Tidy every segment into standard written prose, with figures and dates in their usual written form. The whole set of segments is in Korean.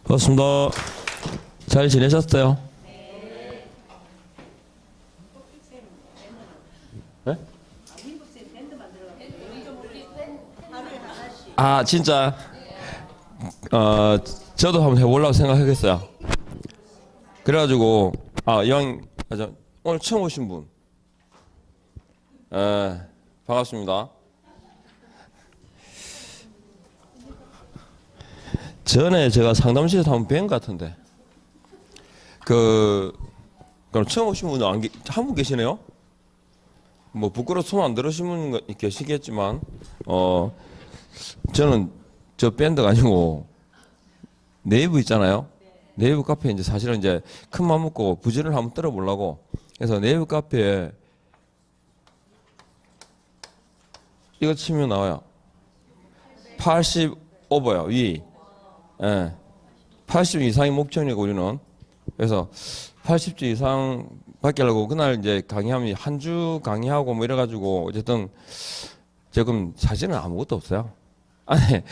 반갑습니다. 잘 지내셨어요? 네? 아 진짜 저도 한번 해보려고 생각하겠어요. 그래가지고 이왕 오늘 처음 오신 분 반갑습니다. 전에 제가 상담실에서 한번 뵌 것 같은데 그럼 처음 오신 분은 한 분 계시네요. 뭐 부끄러워 손 안 들으신 분 계시겠지만 저는 저 밴드가 아니고 네이버 있잖아요. 네이버 카페 이제 사실은 이제 큰 맘 먹고 부진을 한번 떨어보려고 그래서 네이버 카페에 이거 치면 나와요. 80 오버요 위. 예. 80 이상이 목표니까 우리는 그래서 80주 이상 받게 하려고 그날 이제 강의하면 한 주 강의하고 뭐 이래가지고 어쨌든 지금 사실은 아무것도 없어요. 안에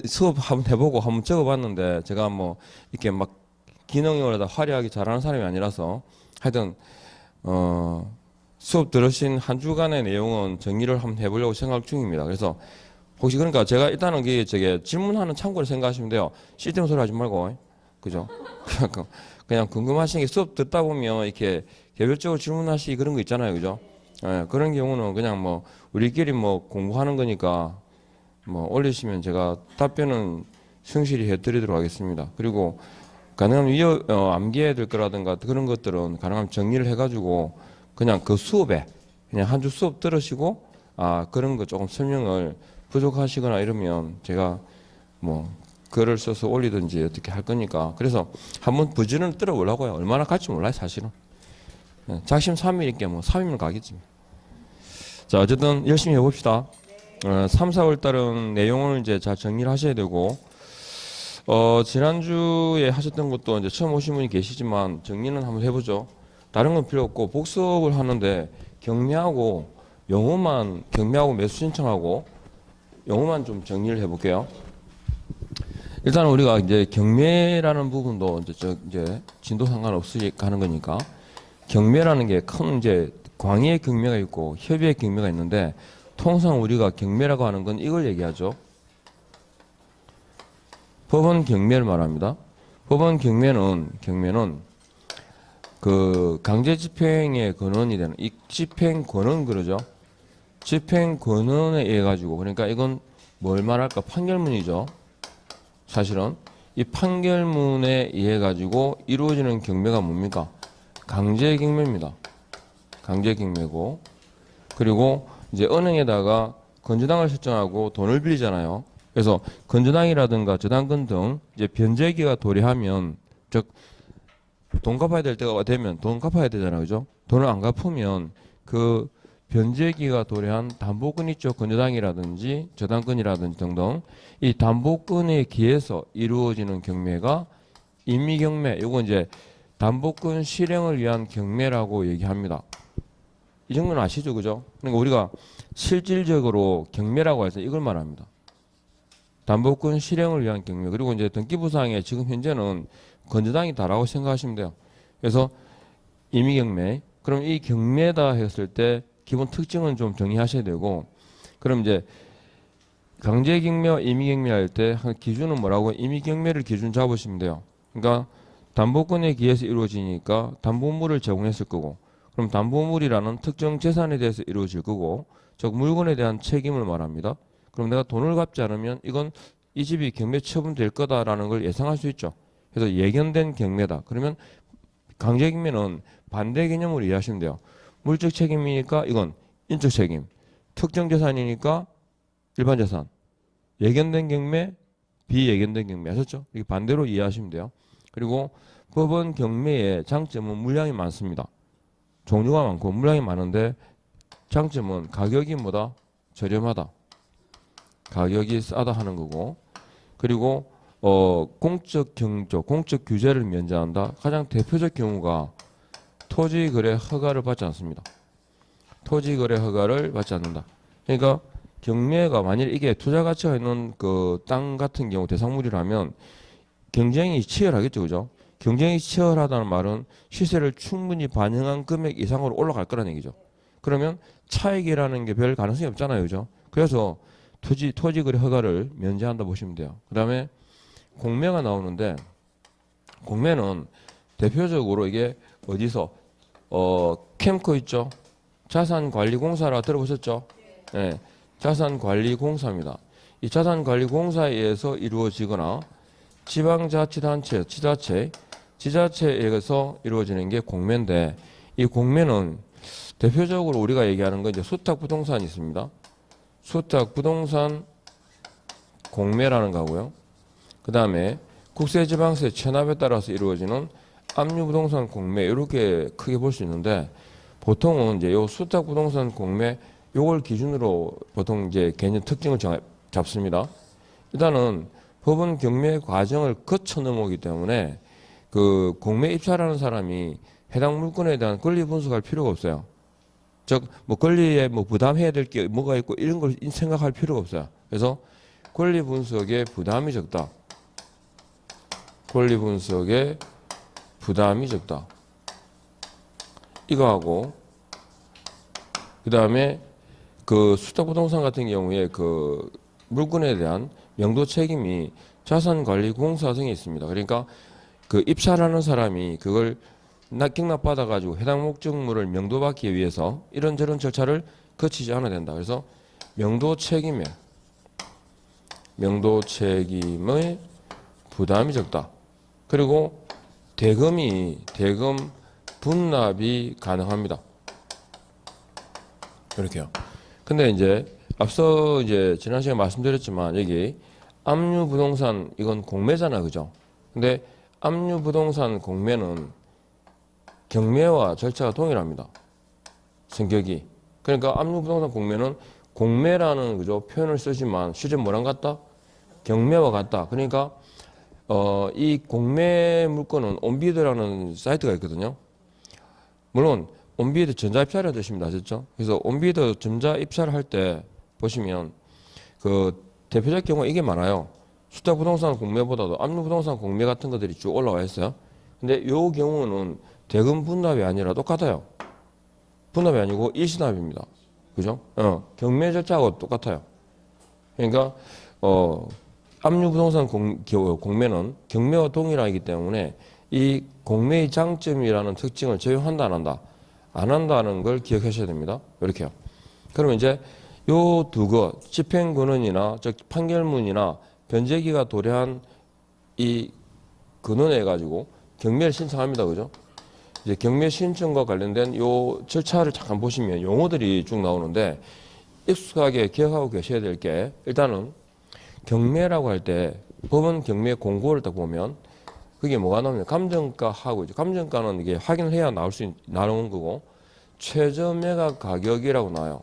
수업 한번 해보고 한번 적어봤는데 제가 뭐 이렇게 막 기능적으로 화려하게 잘하는 사람이 아니라서 하여튼 수업 들으신 한 주간의 내용은 정리를 한번 해보려고 생각 중입니다. 그래서 혹시 그러니까 제가 일단은 저게 질문하는 창구를 생각하시면 돼요. 시스템 소리 하지 말고 그죠? 그냥 궁금하신 게 수업 듣다 보면 이렇게 개별적으로 질문하시기 그런 거 있잖아요, 그죠? 예, 그런 경우는 그냥 뭐 우리끼리 뭐 공부하는 거니까 뭐 올리시면 제가 답변은 성실히 해드리도록 하겠습니다. 그리고 가능하면 암기해야 될 거라든가 그런 것들은 가능하면 정리를 해가지고 그냥 그 수업에 그냥 한 주 수업 들으시고 그런 거 조금 설명을 부족하시거나 이러면 제가 뭐 글을 써서 올리든지 어떻게 할 거니까 그래서 한번 부진을 들어보려고요. 얼마나 갈지 몰라요 사실은. 작심 3일이니까 뭐 3일이면 가겠지. 자 어쨌든 열심히 해봅시다. 3, 4월 달은 내용을 이제 잘 정리를 하셔야 되고 지난주에 하셨던 것도 이제 처음 오신 분이 계시지만 정리는 한번 해보죠. 다른 건 필요 없고 복습을 하는데 경매하고 영어만 경매하고 매수 신청하고 영어만 좀 정리를 해볼게요. 일단 우리가 이제 경매라는 부분도 이제 진도 상관없이 가는 거니까 경매라는 게 큰 이제 광의의 경매가 있고 협의의 경매가 있는데 통상 우리가 경매라고 하는 건 이걸 얘기하죠. 법원 경매를 말합니다. 법원 경매는 그 강제 집행의 권한이 되는 이 집행 권한 그러죠. 집행 권한에 의해 가지고 그러니까 이건 뭘 말할까 판결문이죠. 사실은 이 판결문에 의해 가지고 이루어지는 경매가 뭡니까? 강제 경매입니다. 강제 경매고 그리고 이제 은행에다가 건저당을 설정하고 돈을 빌리잖아요. 그래서 건저당이라든가 저당권 등 이제 변제기가 도래하면 즉 돈 갚아야 될 때가 되면 돈 갚아야 되잖아요. 그죠? 돈을 안 갚으면 그 변제기가 도래한 담보권 있죠. 건저당이라든지 저당권이라든지 등등 이 담보권에 기해서 이루어지는 경매가 임의경매 이거 이제 담보권 실행을 위한 경매라고 얘기합니다. 이 정도는 아시죠? 그죠? 그러니까 우리가 실질적으로 경매라고 해서 이걸 말합니다. 담보권 실행을 위한 경매 그리고 이제 등기부상에 지금 현재는 건저당이다라고 생각하시면 돼요. 그래서 임의경매 그럼 이 경매다 했을 때 기본 특징은 좀 정리하셔야 되고 그럼 이제 강제경매와 임의경매 할 때 기준은 뭐라고 임의경매를 기준 잡으시면 돼요. 그러니까 담보권에 기해서 이루어지니까 담보물을 제공했을 거고 그럼 담보물이라는 특정 재산에 대해서 이루어질 거고 즉 물건에 대한 책임을 말합니다. 그럼 내가 돈을 갚지 않으면 이건 이 집이 경매 처분될 거다라는 걸 예상할 수 있죠. 그래서 예견된 경매다. 그러면 강제경매는 반대 개념으로 이해하시면 돼요. 물적 책임이니까 이건 인적 책임. 특정 재산이니까 일반 재산. 예견된 경매, 비예견된 경매. 아셨죠? 이게 반대로 이해하시면 돼요. 그리고 법원 경매의 장점은 물량이 많습니다. 종류가 많고 물량이 많은데 장점은 가격이 뭐다? 저렴하다. 가격이 싸다 하는 거고 그리고 공적 경조, 공적 규제를 면제한다. 가장 대표적 경우가 토지거래 허가를 받지 않습니다. 토지거래 허가를 받지 않는다. 그러니까 경매가 만일 이게 투자 가치가 있는 그 땅 같은 경우 대상물이라면 경쟁이 치열하겠죠, 그죠? 경쟁이 치열하다는 말은 시세를 충분히 반영한 금액 이상으로 올라갈 거라는 얘기죠. 그러면 차익이라는 게 별 가능성이 없잖아요, 그죠? 그래서 토지거래 허가를 면제한다 보시면 돼요. 그 다음에 공매가 나오는데, 공매는 대표적으로 이게 어디서 캠코 있죠? 자산관리공사라 들어보셨죠? 네, 자산관리공사입니다. 이 자산관리공사에 의해서 이루어지거나 지방자치단체, 지자체에 의해서 이루어지는 게 공매인데, 이 공매는 대표적으로 우리가 얘기하는 건 이제 수탁부동산이 있습니다. 수탁부동산 공매라는 거고요. 그 다음에 국세지방세 체납에 따라서 이루어지는 압류부동산 공매, 이렇게 크게 볼 수 있는데, 보통은 이제 요 수탁부동산 공매 요걸 기준으로 보통 이제 개념 특징을 잡습니다. 일단은 법원 경매 과정을 거쳐 넘어오기 때문에 그 공매 입찰하는 사람이 해당 물건에 대한 권리 분석할 필요가 없어요. 즉, 뭐 권리에 뭐 부담해야 될 게 뭐가 있고 이런 걸 생각할 필요가 없어요. 그래서 권리 분석에 부담이 적다. 권리 분석에 부담이 적다. 이거하고, 그 다음에 그 수탁부동산 같은 경우에 그 물건에 대한 명도 책임이 자산관리공사 등에 있습니다. 그러니까 그 입찰하는 사람이 그걸 낙격납받아가지고 해당 목적물을 명도받기 위해서 이런저런 절차를 거치지 않아야 된다. 그래서 명도 책임의 부담이 적다. 그리고 대금 분납이 가능합니다. 이렇게요. 근데 이제 앞서 이제 지난 시간에 말씀드렸지만 여기 압류부동산 이건 공매잖아, 그죠? 근데 압류부동산 공매는 경매와 절차가 동일합니다. 성격이. 그러니까 압류부동산 공매는 공매라는 그죠 표현을 쓰지만 실제 뭐랑 같다? 경매와 같다. 그러니까 이 공매 물건은 온비드라는 사이트가 있거든요. 물론 온비드 전자입찰이라는 뜻입니다. 아셨죠? 그래서 온비드 전자입찰을 할 때 보시면 그 대표적 경우가 이게 많아요. 수탁부동산 공매보다도 압류부동산 공매 같은 것들이 쭉 올라와 있어요. 근데 이 경우는 대금 분납이 아니라 똑같아요. 분납이 아니고 일시납입니다. 그죠? 경매 절차하고 똑같아요. 그러니까 압류부동산 공매는 경매와 동일하기 때문에 이 공매의 장점이라는 특징을 적용한다 안 한다? 안 한다는 걸 기억하셔야 됩니다. 이렇게요. 그러면 이제 요 두 거, 집행권원이나 즉 판결문이나 변제기가 도래한 이 근원에 가지고 경매를 신청합니다. 그죠? 이제 경매 신청과 관련된 요 절차를 잠깐 보시면 용어들이 쭉 나오는데 익숙하게 기억하고 계셔야 될 게 일단은 경매라고 할 때 법원 경매 공고를 딱 보면 그게 뭐가 나오냐면 감정가하고 감정가는 이게 확인을 해야 나오는 거고 최저 매각 가격이라고 나와요.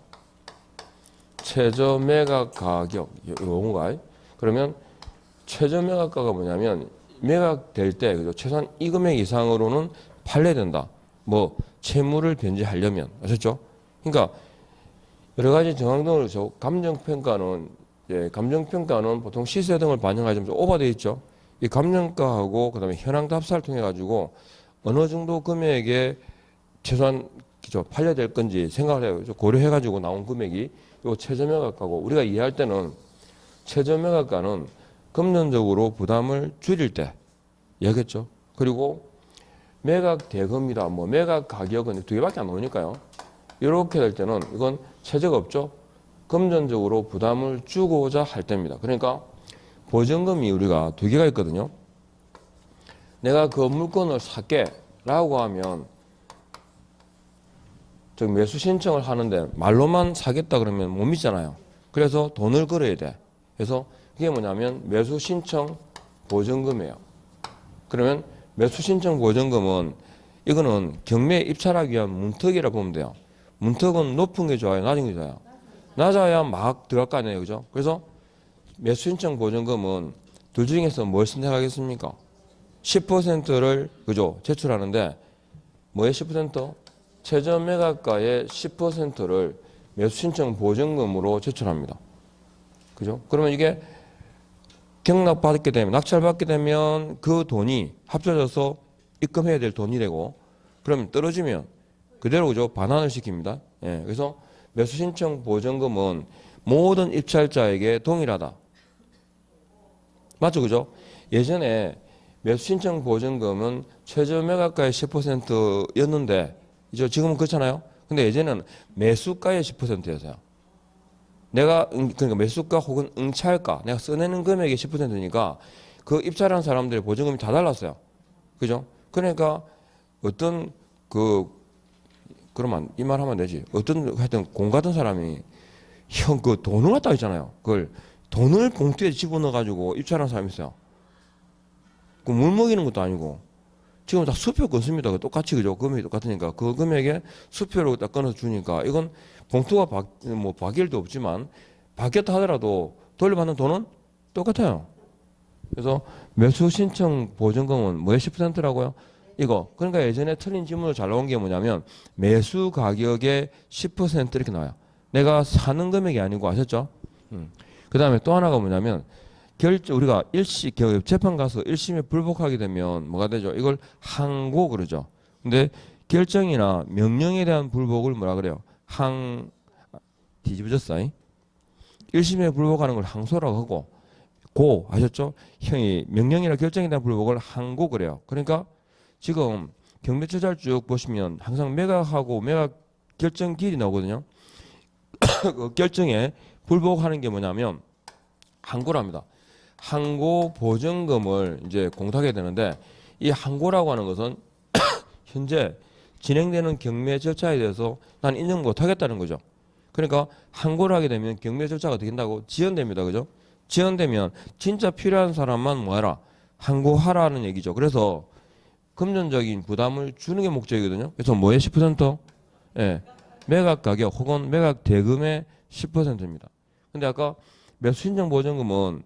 최저 매각 가격 용어가 그러면 최저 매각가가 뭐냐면 매각될 때 그죠 최소한 이 금액 이상으로는 팔려야 된다. 뭐 채무를 변제하려면 아셨죠? 그러니까 여러 가지 정황 등을 감정평가는 보통 시세 등을 반영하지 좀 오버되어 있죠. 이 감정가하고 그다음에 현황 답사를 통해 가지고 어느 정도 금액에 최소한 그죠 팔려야 될 건지 생각을 해요. 고려해 가지고 나온 금액이 요 최저 매각가고 우리가 이해할 때는 최저 매각가는 금전적으로 부담을 줄일 때 얘기했죠. 그리고 매각 대금이다 뭐 매각 가격은 두 개밖에 안 나오니까요. 이렇게 될 때는 이건 최저가 없죠. 금전적으로 부담을 주고자 할 때입니다. 그러니까 보증금이 우리가 두 개가 있거든요. 내가 그 물건을 살게 라고 하면 즉 매수 신청을 하는데 말로만 사겠다 그러면 못 믿잖아요. 그래서 돈을 걸어야 돼. 그래서 그게 뭐냐면 매수 신청 보증금이에요. 그러면 매수 신청 보증금은 이거는 경매에 입찰하기 위한 문턱이라 보면 돼요. 문턱은 높은 게 좋아요? 낮은 게 좋아요? 낮아야 막 들어갈 거 아니에요. 그죠? 그래서 매수 신청 보증금은 둘 중에서 뭘 선택하겠습니까? 10%를 그죠? 제출하는데 뭐의 10%? 최저 매각가의 10%를 매수 신청 보증금으로 제출합니다. 그죠? 그러면 이게 경락받게 되면, 낙찰받게 되면 그 돈이 합쳐져서 입금해야 될 돈이 되고, 그러면 떨어지면 그대로 그죠? 반환을 시킵니다. 예, 그래서 매수 신청 보증금은 모든 입찰자에게 동일하다. 맞죠? 그죠? 예전에 매수 신청 보증금은 최저 매각가의 10%였는데, 이제 지금은 그렇잖아요? 근데 예전에는 매수가의 10%였어요. 내가, 그러니까 매수가 혹은 응찰가, 내가 써내는 금액의 10%니까 그 입찰한 사람들의 보증금이 다 달랐어요. 그죠? 그러니까 어떤 그러면 이 말 하면 되지. 어떤 하여튼 공 같은 사람이 형 그 돈을 갖다 했잖아요. 그걸 돈을 봉투에 집어넣어 가지고 입찰한 사람이 있어요. 그 물 먹이는 것도 아니고 지금 다 수표 끊습니다. 똑같이 그죠? 금액이 똑같으니까 그 금액에 수표로 딱 끊어서 주니까 이건 봉투가 뭐 바뀔 도 없지만 바뀌었다 하더라도 돌려받는 돈은 똑같아요. 그래서 매수 신청 보증금은 뭐의 10%라고요? 이거. 그러니까 예전에 틀린 질문으로 잘 나온 게 뭐냐면 매수 가격의 10% 이렇게 나와요. 내가 사는 금액이 아니고 아셨죠? 그 다음에 또 하나가 뭐냐면 우리가 재판 가서 1심에 불복하게 되면 뭐가 되죠? 이걸 항고 그러죠. 근데 결정이나 명령에 대한 불복을 뭐라 그래요? 뒤집어졌어. 1심에 불복하는 걸 항소라고 하고 아셨죠? 형이 명령이나 결정에 대한 불복을 항고 그래요. 그러니까 지금 경매처잘 쭉 보시면 항상 매각하고 매각 결정 기일이 나오거든요. 그 결정에 불복하는 게 뭐냐면 항고랍니다. 항고 보증금을 이제 공탁해야 되는데 이 항고라고 하는 것은 현재 진행되는 경매 절차에 대해서 난 인정 못하겠다는 거죠. 그러니까 항고를 하게 되면 경매 절차가 어떻게 된다고? 지연됩니다. 그죠? 지연되면 진짜 필요한 사람만 뭐해라? 항고하라는 얘기죠. 그래서 금전적인 부담을 주는 게 목적이거든요. 그래서 뭐의 10%? 예. 매각 가격 혹은 매각 대금의 10%입니다. 근데 아까 매수 신청 보증금은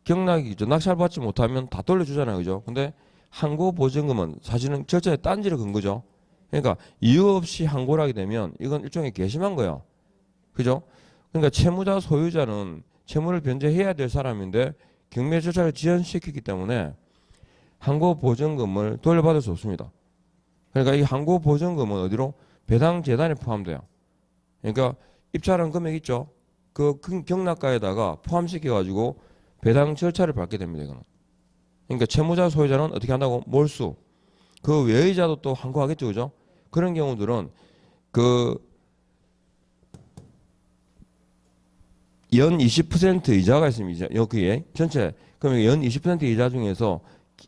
경락이죠. 낙찰받지 못하면 다 돌려주잖아요. 그죠? 근데 항고 보증금은 사실은 절차에 딴지를 건 거죠. 그러니까 이유 없이 항고를 하게 되면 이건 일종의 괘씸한 거예요. 그죠? 그러니까 채무자 소유자는 채무를 변제해야 될 사람인데 경매 절차를 지연시키기 때문에 항고 보증금을 돌려받을 수 없습니다. 그러니까 이 항고 보증금은 어디로? 배당 재단에 포함돼요. 그러니까 입찰한 금액 있죠? 그 경락가에다가 포함시켜 가지고 배당 절차를 밟게 됩니다. 이거는. 그러니까 채무자 소유자는 어떻게 한다고? 몰수. 그 외의자도 또 항고하겠죠. 그죠? 그런 경우들은 연 20% 이자가 있습니다. 여기에 전체 그러면 연 20% 이자 중에서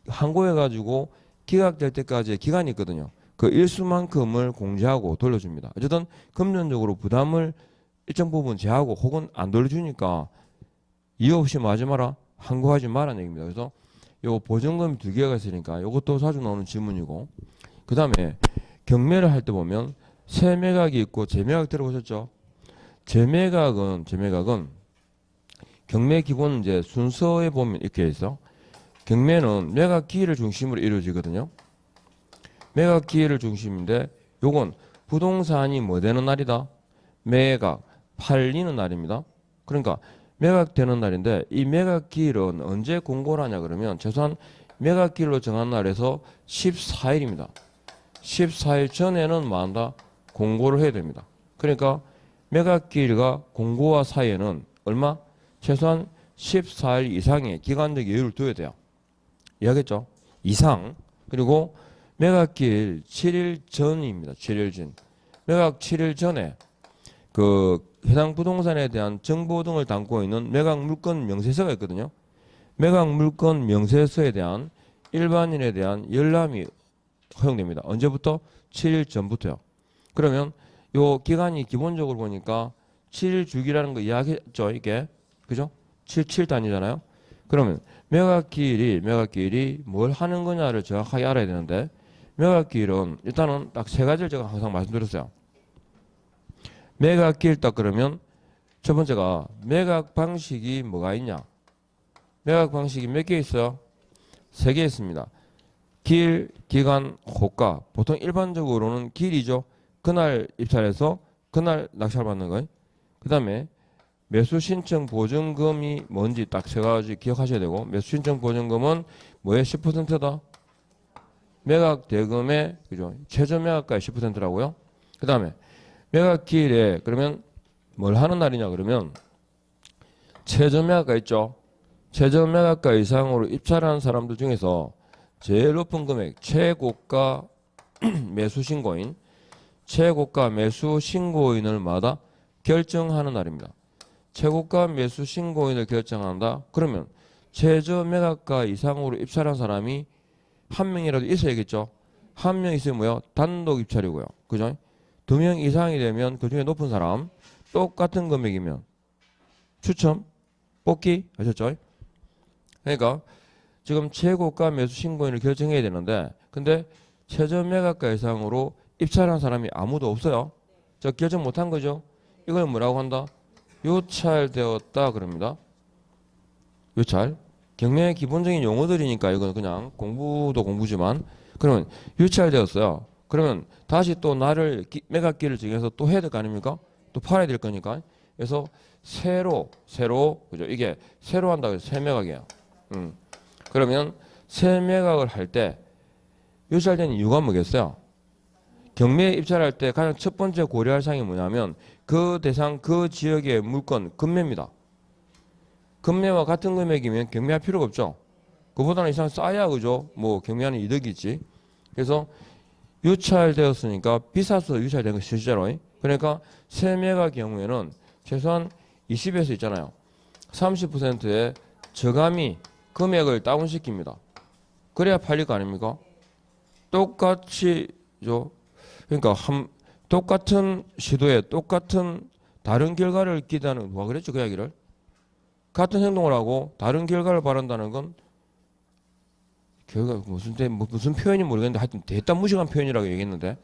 항고해가지고 기각될 때까지의 기간이 있거든요. 그 일수만큼을 공제하고 돌려줍니다. 어쨌든 금전적으로 부담을 일정 부분 제하고 혹은 안 돌려주니까 이유 없이 뭐 하지 마라? 항고하지 마라는 얘기입니다. 그래서 요 보증금이 두 개가 있으니까 이것도 자주 나오는 질문이고 그 다음에 경매를 할 때 보면 세매각이 있고 재매각 들어보셨죠? 재매각은 경매 기본 이제 순서에 보면 이렇게 있어. 경매는 매각 기일을 중심으로 이루어지거든요. 매각 기일을 중심인데 요건 부동산이 뭐 되는 날이다? 매각, 팔리는 날입니다. 그러니까 매각되는 날인데 이 매각 기일은 언제 공고를 하냐 그러면 최소한 매각 기일로 정한 날에서 14일입니다. 14일 전에는 뭐 한다? 공고를 해야 됩니다. 그러니까 매각 기일과 공고와 사이에는 얼마? 최소한 14일 이상의 기간적 여유를 둬야 돼요. 이해하겠죠? 이상. 그리고 매각기일 7일 전입니다. 7일 전. 매각 7일 전에 그 해당 부동산에 대한 정보 등을 담고 있는 매각 물건 명세서가 있거든요. 매각 물건 명세서에 대한 일반인에 대한 열람이 허용됩니다. 언제부터? 7일 전부터요. 그러면 요 기간이 기본적으로 보니까 7일 주기라는 거 이해하겠죠? 이게. 그죠? 7 단위잖아요. 그러면 매각기일이 뭘 하는 거냐를 정확하게 알아야 되는데 매각기일은 일단은 딱 세 가지를 제가 항상 말씀드렸어요. 매각기일 딱 그러면 첫 번째가 매각 방식이 뭐가 있냐? 매각 방식이 몇 개 있어요? 3개 있습니다. 기일, 기간, 호가. 보통 일반적으로는 기일이죠. 그날 입찰해서 그날 낙찰받는 거예요. 그 다음에 매수 신청 보증금이 뭔지 딱 세 가지 기억하셔야 되고, 매수 신청 보증금은 뭐의 10%다? 매각 대금의 그죠? 최저 매각가의 10%라고요. 그 다음에 매각 기일에 그러면 뭘 하는 날이냐 그러면 최저 매각가 있죠. 최저 매각가 이상으로 입찰한 사람들 중에서 제일 높은 금액 최고가 매수 신고인, 최고가 매수 신고인을 마다 결정하는 날입니다. 최고가 매수 신고인을 결정한다. 그러면 최저 매각가 이상으로 입찰한 사람이 한 명이라도 있어야겠죠. 한 명 있으면 뭐요? 단독 입찰이고요. 그죠? 두 명 이상이 되면 그 중에 높은 사람 똑같은 금액이면 추첨, 뽑기 하셨죠? 그러니까 지금 최고가 매수 신고인을 결정해야 되는데 근데 최저 매각가 이상으로 입찰한 사람이 아무도 없어요. 저 결정 못한 거죠. 이걸 뭐라고 한다? 유찰되었다 그럽니다. 유찰. 경매의 기본적인 용어들이니까 이건 그냥 공부도 공부지만 그러면 유찰되었어요. 그러면 다시 또 날을 매각기를 정해서 또 해야 될 거 아닙니까? 또 팔아야 될 거니까. 그래서 새로 그죠? 이게 새로 한다고 해서 새 매각이에요. 그러면 새 매각을 할 때 유찰된 이유가 뭐겠어요? 경매에 입찰할 때 가장 첫 번째 고려할 사항이 뭐냐면 그 대상 그 지역의 물건 금매입니다. 금매와 같은 금액이면 경매할 필요가 없죠. 그보다는 이상 싸야 그죠? 뭐 경매하는 이득이지. 그래서 유찰되었으니까 비싸서 유찰된 것이 실제로. 그러니까 새 매각 경우에는 최소한 20에서 있잖아요. 30%의 저감이 금액을 다운시킵니다. 그래야 팔릴 거 아닙니까? 똑같이죠. 그러니까 똑같은 시도에 똑같은 다른 결과를 기대하는 누가 그랬죠 그 이야기를? 같은 행동을 하고 다른 결과를 바란다는 건 결과 무슨 표현이 모르겠는데 하여튼 대단 무식한 표현이라고 얘기했는데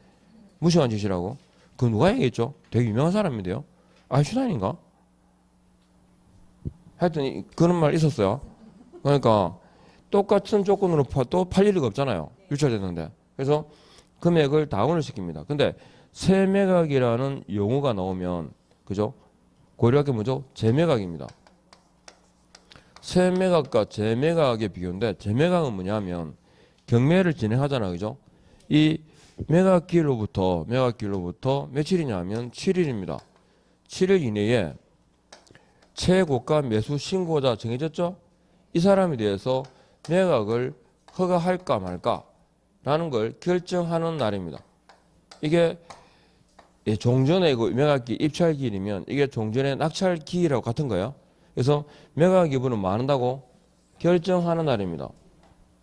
무식한 짓이라고 그 누가 얘기했죠? 되게 유명한 사람인데요. 아인슈타인인가? 하여튼 그런 말 있었어요. 그러니까 똑같은 조건으로 또 팔릴 리가 없잖아요. 유찰됐는데. 그래서 금액을 다운을 시킵니다. 근데 새매각이라는 용어가 나오면 그죠? 고려할 게 뭐죠? 재매각입니다. 새매각과 재매각의 비교인데 재매각은 뭐냐면 경매를 진행하잖아. 그죠? 이 매각기일로부터 며칠이냐 하면 7일입니다. 7일 이내에 최고가 매수 신고자 정해졌죠? 이 사람에 대해서 매각을 허가할까 말까 라는 걸 결정하는 날입니다. 이게 종전의 매각기 입찰기일이면 이게 종전의 낙찰기일하고 같은 거예요. 그래서 매각 여부는 뭐 한다고? 결정하는 날입니다.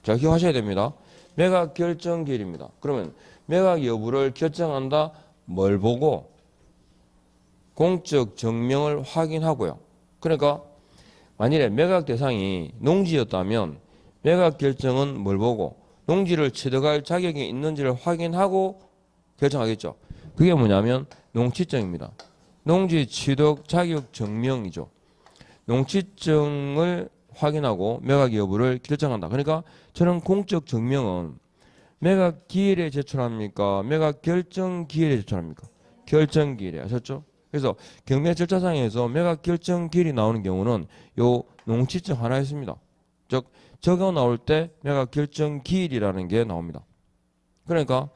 자, 기억하셔야 됩니다. 매각 결정기일입니다. 그러면 매각 여부를 결정한다. 뭘 보고? 공적 정명을 확인하고요. 그러니까 만일에 매각 대상이 농지였다면 매각 결정은 뭘 보고? 농지를 취득할 자격이 있는지를 확인하고 결정하겠죠. 그게 뭐냐면 농취증입니다. 농지 취득 자격 증명이죠. 농취증을 확인하고 매각 여부를 결정한다. 그러니까 저는 공적 증명은 매각 기일에 제출합니까? 매각 결정 기일에 제출합니까? 결정 기일에 하셨죠? 그래서 경매 절차상에서 매각 결정 기일이 나오는 경우는 요 농취증 하나 있습니다. 즉 적어 나올 때 매각 결정 기일이라는 게 나옵니다. 그러니까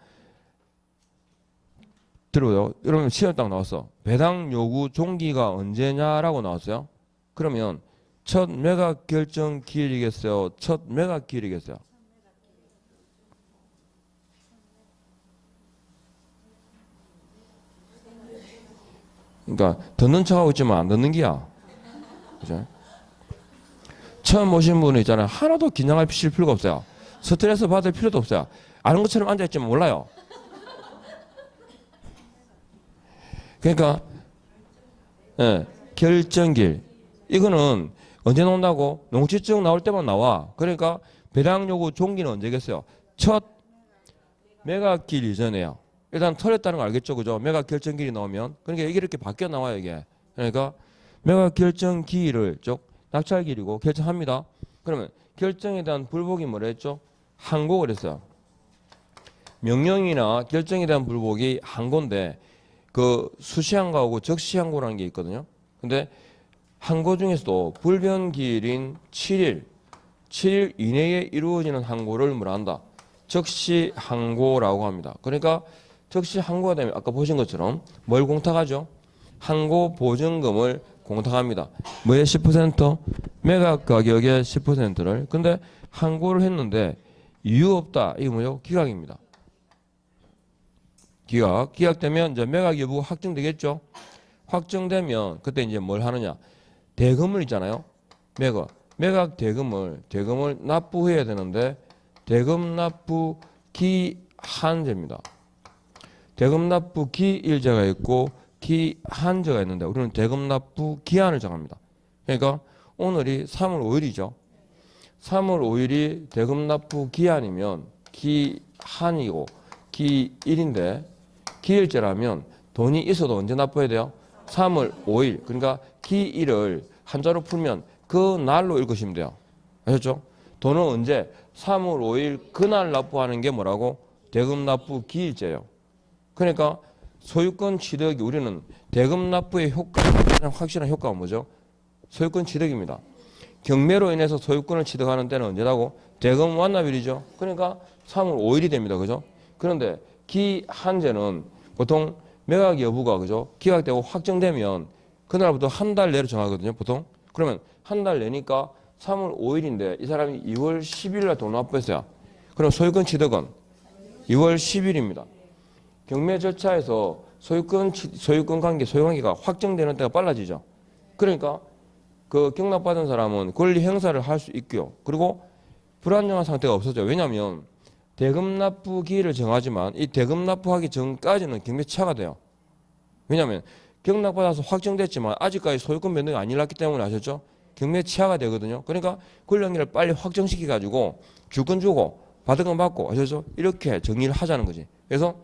들어요. 여러분 시험 딱 나왔어. 배당 요구 종기가 언제냐라고 나왔어요. 그러면 첫 매각 결정 기일이겠어요? 첫 매각 기일이겠어요? 그러니까 듣는 척하고 있지만 안 듣는 기야. 그죠? 처음 오신 분은 있잖아요. 하나도 긴장할 필요가 없어요. 스트레스 받을 필요도 없어요. 아는 것처럼 앉아있지만 몰라요. 그러니까 결정기일 이거는 언제 나온다고? 농취증 나올 때만 나와. 그러니까 배당 요구 종기는 언제겠어요? 첫 매각기일 이전에요. 일단 털렸다는 거 알겠죠, 그죠? 매각 결정기일이 나오면 그러니까 이게 이렇게 바뀌어 나와요 이게. 그러니까 매각 결정기일을 즉 낙찰기일이고 결정합니다. 그러면 결정에 대한 불복이 뭐라 했죠? 항고를 했어요. 명령이나 결정에 대한 불복이 항고인데 그 수시항고하고 적시항고라는 게 있거든요. 근데 항고 중에서도 불변기일인 7일 이내에 이루어지는 항고를 뭐라 한다? 적시 항고라고 합니다. 그러니까 적시 항고가 되면 아까 보신 것처럼 뭘 공탁하죠? 항고 보증금을 공탁합니다. 뭐에 10%? 매각 가격의 10%를. 근데 항고를 했는데 이유 없다. 이게 뭐죠? 기각입니다. 기각되면 이제 매각 여부가 확정되겠죠? 확정되면 그때 이제 뭘 하느냐? 대금을 있잖아요. 매각 대금을 납부해야 되는데 대금 납부 기한제입니다. 대금 납부 기일제가 있고 기한제가 있는데 우리는 대금 납부 기한을 정합니다. 그러니까 오늘이 3월 5일이죠. 3월 5일이 대금 납부 기한이면 기한이고 기일인데 기일제라면 돈이 있어도 언제 납부해야 돼요? 3월 5일. 그러니까 기일을 한자로 풀면 그 날로 읽으시면 돼요. 아셨죠? 돈은 언제? 3월 5일 그날 납부하는 게 뭐라고? 대금 납부 기일제예요. 그러니까 소유권 취득이 우리는 대금 납부의 효과, 확실한 효과가 뭐죠? 소유권 취득입니다. 경매로 인해서 소유권을 취득하는 때는 언제라고? 대금 완납일이죠. 그러니까 3월 5일이 됩니다. 그죠? 그런데 기한제는 보통 매각 여부가 그죠? 기각되고 확정되면 그날부터 한 달 내로 정하거든요. 보통. 그러면 한 달 내니까 3월 5일인데 이 사람이 2월 10일 날 돈 납부했어요. 그럼 소유권 취득은 2월 10일입니다. 경매 절차에서 소유권 관계가 확정되는 때가 빨라지죠. 그러니까 그 경납받은 사람은 권리 행사를 할 수 있고요. 그리고 불안정한 상태가 없어져요. 왜냐하면 대금 납부 기일을 정하지만 이 대금 납부하기 전까지는 경매 취하가 돼요. 왜냐하면 경납받아서 확정됐지만 아직까지 소유권 변동이 안 일어났기 때문에 아셨죠? 경매 취하가 되거든요. 그러니까 권리행위를 빨리 확정시켜가지고 주권 주고 받은 건 받고 아셨죠? 이렇게 정리를 하자는 거지. 그래서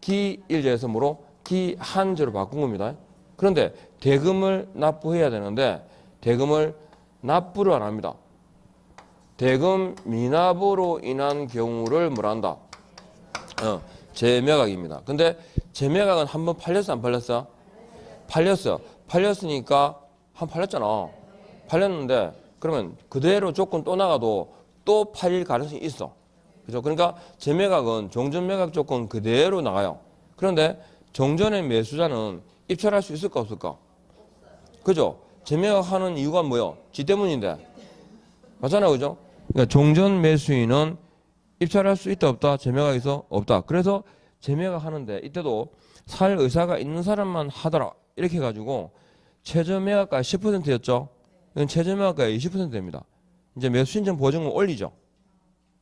기일제에서 뭐로? 기한제로 바꾼 겁니다. 그런데 대금을 납부해야 되는데 대금을 납부를 안 합니다. 대금 미납으로 인한 경우를 뭐라 한다? 재매각입니다. 근데 재매각은 한번 팔렸어 안 팔렸어? 팔렸어. 팔렸으니까 팔렸잖아. 팔렸는데 그러면 그대로 조건 또 나가도 또 팔릴 가능성이 있어. 그죠? 그러니까 재매각은 종전 매각 조건 그대로 나가요. 그런데 종전의 매수자는 입찰할 수 있을까 없을까? 그죠? 재매각하는 이유가 뭐요? 지 때문인데. 맞잖아요. 그죠? 그러니까 종전 매수인은 입찰할 수 있다 없다? 재매각에서 없다. 그래서 재매각 하는데 이때도 살 의사가 있는 사람만 하더라. 이렇게 해가지고 최저 매각가 10%였죠. 이건 최저 매각가 20% 됩니다. 이제 매수 신청 보증금 올리죠.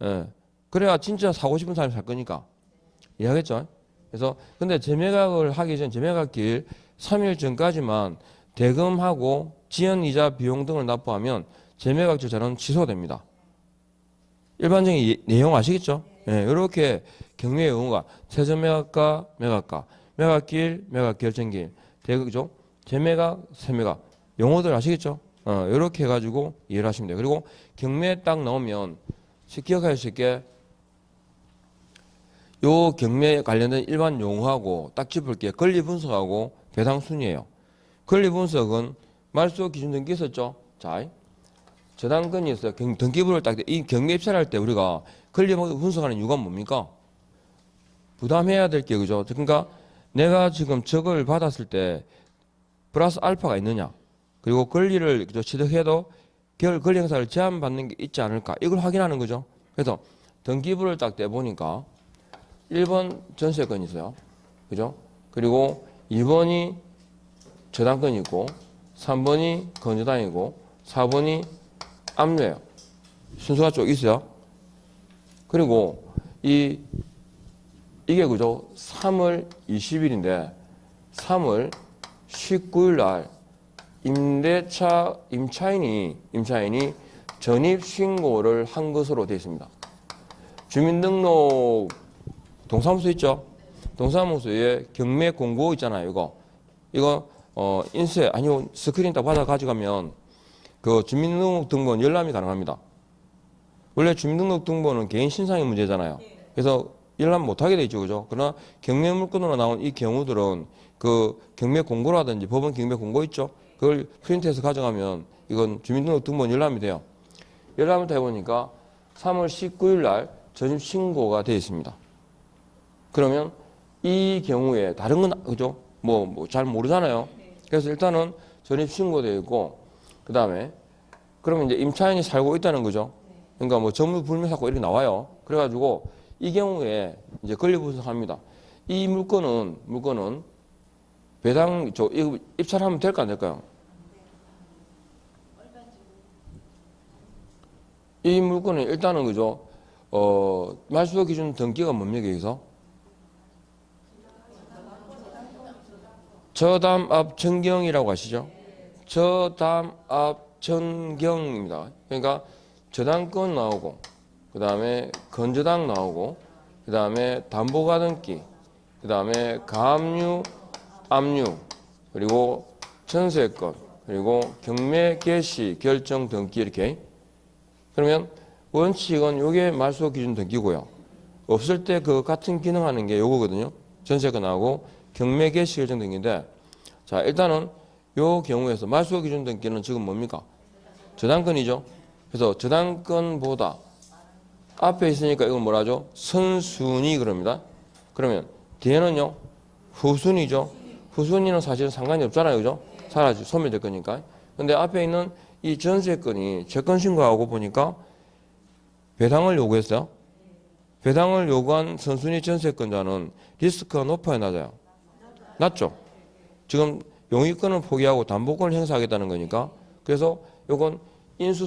예. 그래야 진짜 사고 싶은 사람이 살 거니까. 이해하겠죠? 그래서 근데 재매각을 하기 전 재매각길 3일 전까지만 대금하고 지연이자 비용 등을 납부하면 재매각 절차는 취소됩니다. 일반적인 내용 아시겠죠? 예, 이렇게 경매의 의무가 최저 매각가, 매각길, 매각 결정길, 대그죠? 재매각, 세매각 용어들 아시겠죠? 이렇게 해가지고 이해를 하시면 돼요. 그리고 경매에 딱 나오면 기억할 수 있게 요 경매에 관련된 일반 용어하고 딱 짚을게. 권리 분석하고 배당 순위예요. 권리 분석은 말소 기준 등기 있었죠? 자, 저당권이 있어요. 등기부를 딱 이 경매 입찰할 때 우리가 권리 분석하는 이유가 뭡니까? 부담해야 될 게 그죠? 그러니까 내가 지금 저걸 받았을 때 플러스 알파가 있느냐? 그리고 권리를 취득해도 권리 행사를 제한받는 게 있지 않을까? 이걸 확인하는 거죠. 그래서 등기부를 딱 떼보니까 1번 전세권이 있어요. 그죠? 그리고 2번이 저당권이 있고 3번이 건저당이고 4번이 압류예요. 순서가 쭉 있어요. 그리고 이게 그죠? 3월 20일인데 3월 19일 날 임차인이 전입 신고를 한 것으로 되어 있습니다. 주민등록 동사무소 있죠? 동사무소에 경매 공고 있잖아요. 이거 인쇄 아니요 스크린 딱 받아 가져가면 그 주민등록등본 열람이 가능합니다. 원래 주민등록등본은 개인 신상의 문제잖아요. 그래서 열람 못하게 돼 있죠, 그죠? 그러나 경매 물건으로 나온 이 경우들은 그 경매 공고라든지 법원 경매 공고 있죠? 그걸 프린트해서 가져가면 이건 주민등록 등본 열람이 돼요. 열람을 해보니까 3월 19일 날 전입 신고가 되어 있습니다. 그러면 이 경우에 다른 건 그죠? 뭐 잘 모르잖아요. 그래서 일단은 전입 신고되어 있고 그 다음에 그러면 이제 임차인이 살고 있다는 거죠. 그러니까 뭐 전무불명사고 이렇게 나와요. 그래가지고 이 경우에 이제 권리분석합니다. 이 물건은 배당 이거 입찰하면 될까 안 될까요? 이 물건은 일단은 그죠? 말소 기준 등기가 뭡니까 여기서? 저담압 전경이라고 하시죠? 저담압 전경입니다. 그러니까 저당권 나오고 그 다음에 건저당 나오고 그 다음에 담보가등기 그 다음에 가압류 압류 그리고 전세권 그리고 경매 개시 결정 등기 이렇게. 그러면 원칙은 요게 말소 기준 등기고요. 없을 때 그 같은 기능하는 게 요거거든요. 전세권하고 경매 개시 결정 등기인데 자 일단은 요 경우에서 말소 기준 등기는 지금 뭡니까? 저당권이죠. 그래서 저당권보다 앞에 있으니까 이건 뭐라죠? 선순위 그럽니다. 그러면 뒤에는요 후순위죠. 후순위는 사실은 상관이 없잖아요, 그죠? 사라지 소멸될 거니까. 근데 앞에 있는 이 전세권이 채권 신고하고 보니까 배당을 요구했어요. 배당을 요구한 선순위 전세권자는 리스크가 높아요, 낮아요? 낮죠. 지금 용의권을 포기하고 담보권을 행사하겠다는 거니까. 그래서 요건 인수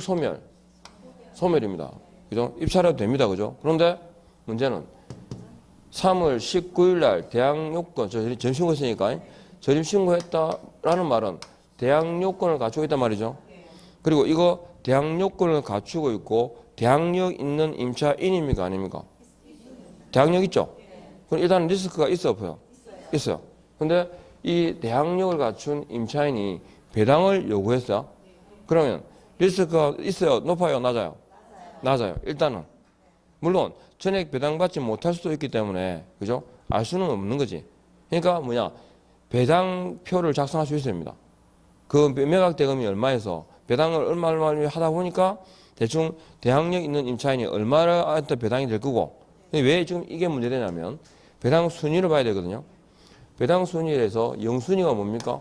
소멸입니다. 그죠? 입찰해도 됩니다. 그죠? 그런데 문제는 3월 19일 날 대항 요건, 전입 신고했으니까 전입 신고했다라는 말은 대항 요건을 갖추고 있단 말이죠. 그리고 이거 대항 요건을 갖추고 있고 대항력 있는 임차인입니까? 아닙니까? 대항력 있죠? 그럼 일단 리스크가 있어 없어요? 있어요. 근데 이 대항력을 갖춘 임차인이 배당을 요구했어요. 그러면 리스크가 있어요? 높아요? 낮아요? 낮아요. 일단은. 물론 전액 배당받지 못할 수도 있기 때문에 그죠? 알 수는 없는 거지. 그러니까 뭐냐? 배당표를 작성할 수 있습니다. 그 매각 대금이 얼마에서 배당을 얼마 하다 보니까 대충 대항력 있는 임차인이 얼마한테 배당이 될 거고 왜 지금 이게 문제되냐면 배당 순위를 봐야 되거든요. 배당 순위에서 0순위가 뭡니까?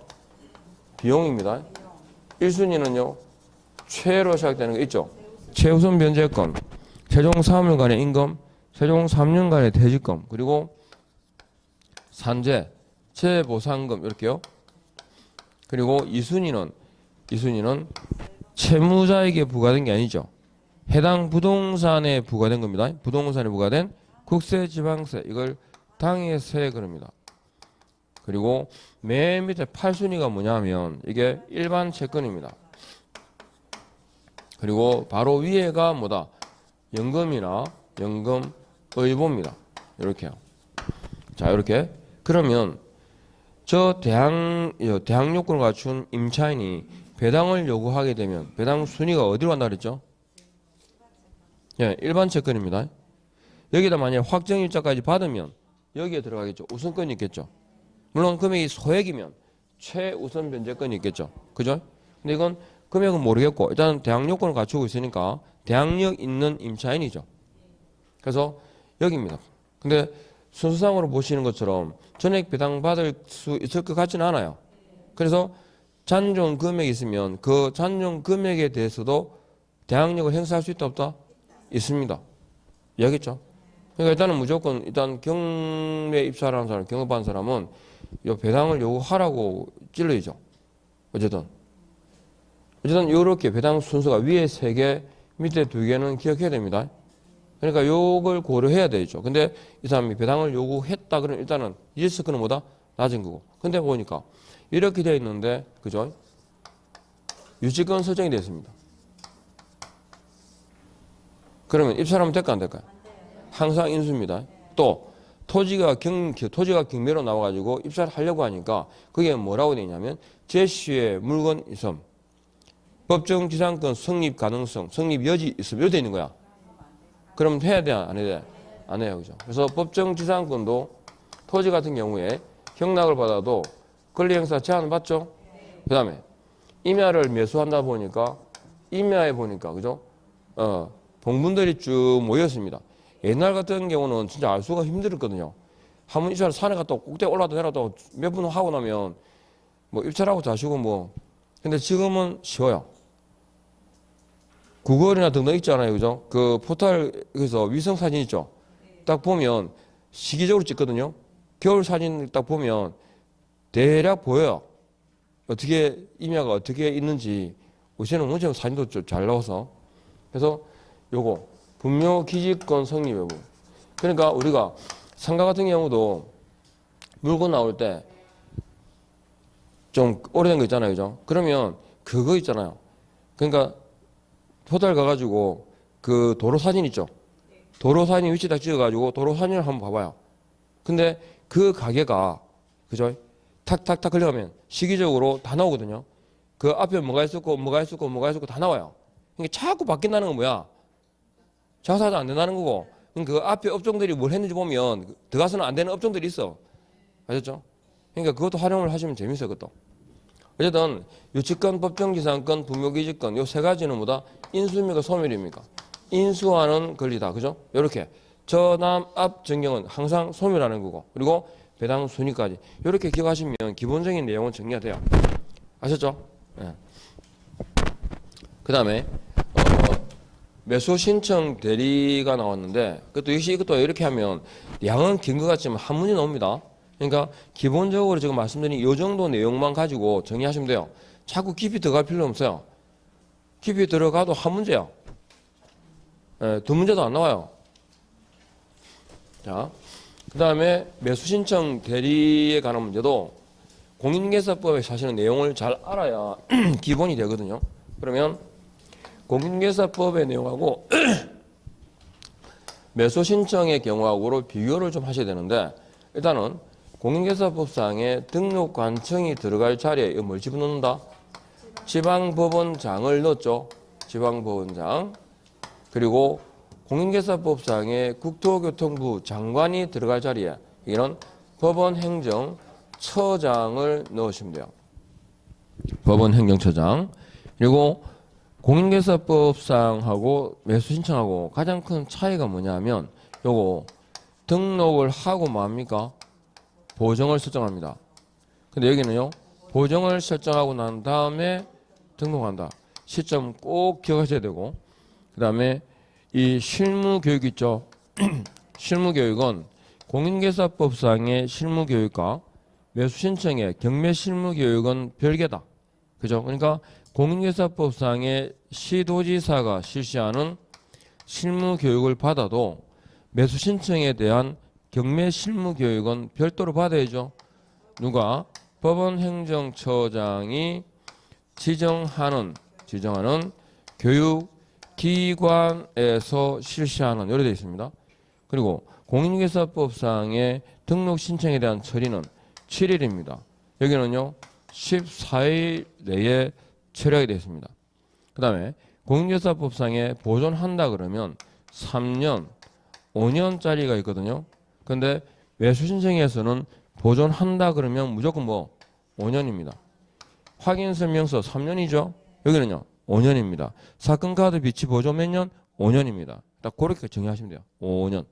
비용입니다. 1순위는요. 최로 시작되는 거 있죠. 최우선 변제권, 최종 3일간의 임금, 최종 3년간의 퇴직금, 그리고 산재, 재보상금 이렇게요. 그리고 2순위는 채무자에게 부과된 게 아니죠. 해당 부동산에 부과된 겁니다. 부동산에 부과된 국세, 지방세 이걸 당해세 그럽니다. 그리고 맨 밑에 8순위가 뭐냐면 이게 일반 채권입니다. 그리고 바로 위에가 뭐다? 연금이나 연금 의보입니다. 이렇게요. 자, 이렇게. 그러면 저 대항 요건을 갖춘 임차인이 배당을 요구하게 되면 배당 순위가 어디로 간다 그랬죠? 예, 일반 채권입니다. 여기다 만약에 확정일자까지 받으면 여기에 들어가겠죠. 우선권이 있겠죠. 물론 금액이 소액이면 최우선 변제권이 있겠죠. 그죠? 근데 이건 금액은 모르겠고 일단 대항 요건을 갖추고 있으니까 대항력 있는 임차인이죠. 그래서 여기입니다. 근데 순서상으로 보시는 것처럼 전액 배당 받을 수 있을 것 같지는 않아요. 그래서 잔존 금액이 있으면 그 잔존 금액에 대해서도 대항력을 행사할 수 있다 없다? 있습니다. 이해하겠죠? 그러니까 일단은 무조건 일단 경매 입찰하는 사람, 경업하는 사람은 이 배당을 요구하라고 찔러야죠. 어쨌든 이렇게 배당 순서가 위에 3개, 밑에 2개는 기억해야 됩니다. 그러니까 요걸 고려해야 되죠. 근데 이 사람이 배당을 요구했다 그러면 일단은 리스크는 뭐다? 낮은 거고. 근데 보니까 이렇게 되어 있는데 그죠? 유치권 설정이 되어 있습니다. 그러면 입찰하면 될까 안 될까요? 항상 인수입니다. 또 토지가 경매로 나와가지고 입찰하려고 하니까 그게 뭐라고 되어 있냐면 제시의 물건 있음, 법정 지상권 성립 가능성, 성립 여지 있음 이렇게 되어 있는 거야. 그럼 해야 돼? 안 해야 돼? 안 해요. 그죠? 그래서 법정 지상권도 토지 같은 경우에 경락을 받아도 권리행사 제한을 받죠? 그 다음에 임야를 매수한다 보니까 임야에 보니까 그죠? 봉분들이 쭉 모였습니다. 옛날 같은 경우는 진짜 알 수가 힘들었거든요. 한번 입찰 산에 갔다 꼭대기 올라갔다 내려갔다 몇 분 하고 나면 뭐 입찰하고 자시고 뭐. 근데 지금은 쉬워요. 구글이나 등등 있잖아요. 그죠? 그 포털에서 위성 사진 있죠? 딱 보면 시기적으로 찍거든요. 겨울 사진 딱 보면 대략 보여요. 어떻게 임야가 어떻게 있는지. 요새는 원체 사진도 좀 잘 나와서. 그래서 요거 분묘 기지권 성립 여부. 그러니까 우리가 상가 같은 경우도 물건 나올 때 좀 오래된 거 있잖아요. 그죠? 그러면 그거 있잖아요. 그러니까 포털 가가지고 그 도로 사진 있죠? 도로 사진 위치 딱 찍어가지고 도로 사진을 한번 봐봐요. 근데 그 가게가, 그죠? 탁탁탁 걸려가면 시기적으로 다 나오거든요. 그 앞에 뭐가 있었고, 뭐가 있었고, 뭐가 있었고 다 나와요. 그러니까 자꾸 바뀐다는 건 뭐야? 장사도 안 된다는 거고, 그 앞에 업종들이 뭘 했는지 보면 들어가서는 안 되는 업종들이 있어. 아셨죠? 그러니까 그것도 활용을 하시면 재밌어요, 그것도. 어쨌든 유치권, 법정지상권, 분묘기지권 요 세 가지는 뭐다? 인수입니까, 소멸입니까? 인수하는 권리다, 그죠? 이렇게 저남 앞 전경은 항상 소멸하는 거고, 그리고 배당 순위까지 이렇게 기억하시면 기본적인 내용은 정리가 돼요. 아셨죠? 네. 그 다음에 매수 신청 대리가 나왔는데 그것도 역시 이것도 이렇게 하면 양은 긴 것 같지만 한 문이 나옵니다. 그러니까 기본적으로 지금 말씀드린 이 정도 내용만 가지고 정리하시면 돼요. 자꾸 깊이 들어갈 필요 없어요. 깊이 들어가도 한 문제요. 두 문제도 안 나와요. 자, 그 다음에 매수 신청 대리에 관한 문제도 공인중개사법에 사실은 내용을 잘 알아야 기본이 되거든요. 그러면 공인중개사법의 내용하고 매수 신청의 경우하고로 비교를 좀 하셔야 되는데 일단은 공인중개사법상에 등록관청이 들어갈 자리에 뭘 집어넣는다? 지방법원장을 넣었죠. 지방법원장. 그리고 공인중개사법상에 국토교통부 장관이 들어갈 자리에 이런 법원행정처장을 넣으시면 돼요. 법원행정처장. 그리고 공인중개사법상하고 매수신청하고 가장 큰 차이가 뭐냐면 요거 등록을 하고 뭡니까? 보정을 설정합니다. 근데 여기는요. 보정을 설정하고 난 다음에 등록한다. 시점 꼭 기억하셔야 되고 그 다음에 이 실무교육 있죠. 실무교육은 공인중개사법상의 실무교육과 매수신청의 경매실무교육은 별개다. 그죠? 그러니까 공인중개사법상의 시도지사가 실시하는 실무교육을 받아도 매수신청에 대한 경매실무교육은 별도로 받아야죠. 누가? 법원행정처장이 지정하는 교육기관에서 실시하는 이렇게 되어 있습니다. 그리고 공인중개사법상의 등록 신청에 대한 처리는 7일입니다. 여기는요 14일 내에 처리하게 되어 있습니다. 그 다음에 공인중개사법상에 보존한다 그러면 3년, 5년짜리가 있거든요. 근데 매수신청에서는 보존한다 그러면 무조건 5년입니다. 확인설명서 3년이죠. 여기는요 5년입니다. 사건카드 비치 보존 몇 년? 5년입니다. 딱 그렇게 정의하시면 돼요. 5년.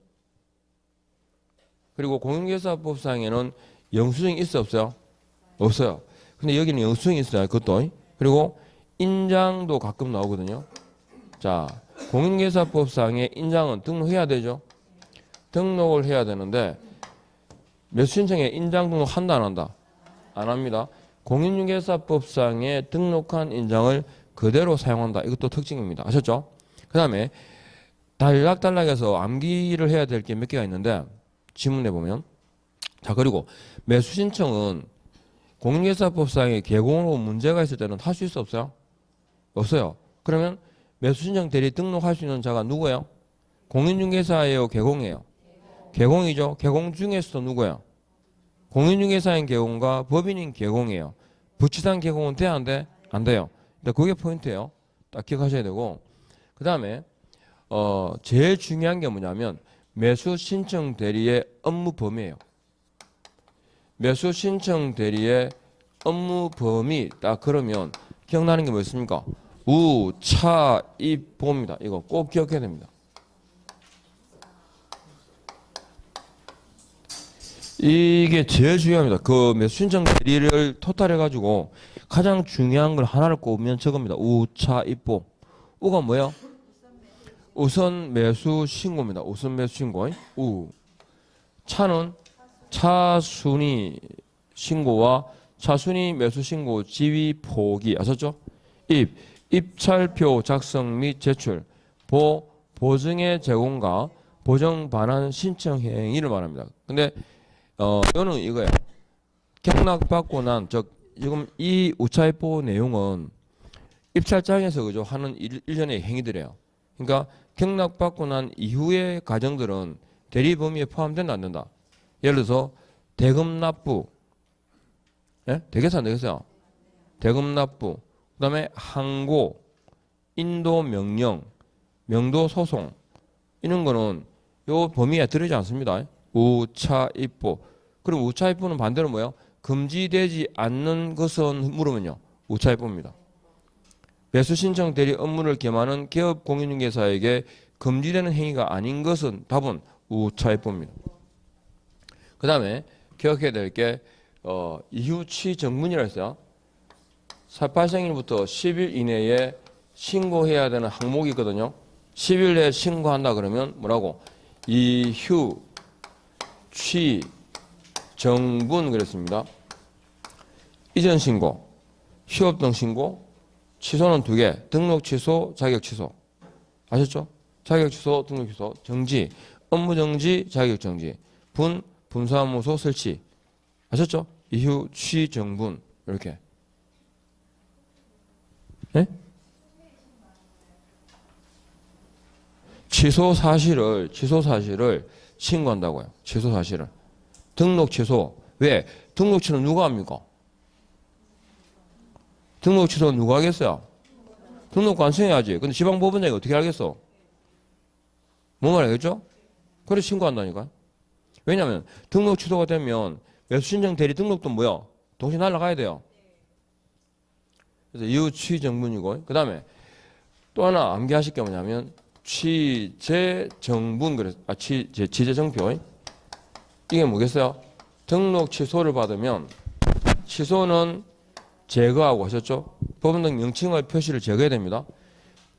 그리고 공인중개사법상에는 영수증이 있어 없어요? 없어요. 근데 여기는 영수증이 있어요. 그것도. 그리고 인장도 가끔 나오거든요. 자, 공인중개사법상의 인장은 등록해야 되죠. 등록을 해야 되는데 매수신청에 인장 등록한다 안 한다? 안 합니다. 공인중개사법상에 등록한 인장을 그대로 사용한다. 이것도 특징입니다. 아셨죠? 그 다음에 단락단락해서 암기를 해야 될 게 몇 개가 있는데 지문에 보면 자 그리고 매수신청은 공인중개사법상에 개공으로 문제가 있을 때는 할 수 있어 없어요? 없어요. 그러면 매수신청 대리 등록할 수 있는 자가 누구예요? 공인중개사예요? 개공이에요? 개공이죠. 개공 중에서도 누구예요? 공인중개사인 개공과 법인인 개공이에요. 부치상 개공은 돼? 안 돼? 안 돼요. 근데 그게 포인트예요. 딱 기억하셔야 되고 그 다음에 제일 중요한 게 뭐냐면 매수신청 대리의 업무 범위예요. 매수신청 대리의 업무 범위 딱 그러면 기억나는 게 뭐 있습니까? 우, 차, 입, 보입니다. 이거 꼭 기억해야 됩니다. 이게 제일 중요합니다. 그 매수신청 대리를 토탈해가지고 가장 중요한 걸 하나를 꼽으면 저겁니다. 우, 차, 입, 보. 우가 뭐예요? 우선 매수 신고입니다. 우선 매수 신고. 우. 차는 차순위 신고와 차순위 매수 신고 지위 포기. 아셨죠? 입. 입찰표 작성 및 제출. 보. 보증의 제공과 보정 반환 신청 행위를 말합니다. 근데 이거는 이거예요. 경락받고 난 지금 이 우차입보 내용은 입찰장에서 그죠 하는 일련의 행위들이에요. 그러니까 경락받고 난 이후의 과정들은 대리 범위에 포함된다 안 된다. 예를 들어서 대금 납부, 예? 되겠어요 안 되겠어요? 대금 납부, 그다음에 항고, 인도 명령, 명도 소송 이런 거는 요 범위에 들어있지 않습니다. 우차입보. 그럼 우차입보는 반대로 뭐예요? 금지되지 않는 것은 물으면요. 우차입보입니다. 매수신청 대리 업무를 겸하는 기업 공인중개사에게 금지되는 행위가 아닌 것은 답은 우차입보입니다. 그 다음에 기억해야 될 게 이후 취정문이라 했어요. 발생일부터 10일 이내에 신고해야 되는 항목이 있거든요. 10일 내에 신고한다 그러면 뭐라고? 이후 취정분 그랬습니다. 이전 신고, 휴업 등 신고, 취소는 2개. 등록 취소, 자격 취소. 아셨죠? 자격 취소, 등록 취소, 정지, 업무 정지, 자격 정지, 분사무소 설치. 아셨죠? 이후 취정분 이렇게. 네? 취소 사실을 신고한다고요. 취소 사실을. 등록 취소. 왜? 등록 취소는 누가 합니까? 등록 취소는 누가 하겠어요? 등록관청해야지. 근데 지방법원장이 어떻게 알겠어? 뭐 말하겠죠? 그래 신고한다니까. 왜냐하면 등록 취소가 되면 매수신청 대리 등록도 뭐야? 동시에 날아가야 돼요. 그래서 이후 취정분이고 그 다음에 또 하나 암기하실 게 뭐냐면 취재정분 그래서 취재정표 이게 뭐겠어요? 등록 취소를 받으면 취소는 제거하고 하셨죠? 법원 등 명칭의 표시를 제거해야 됩니다.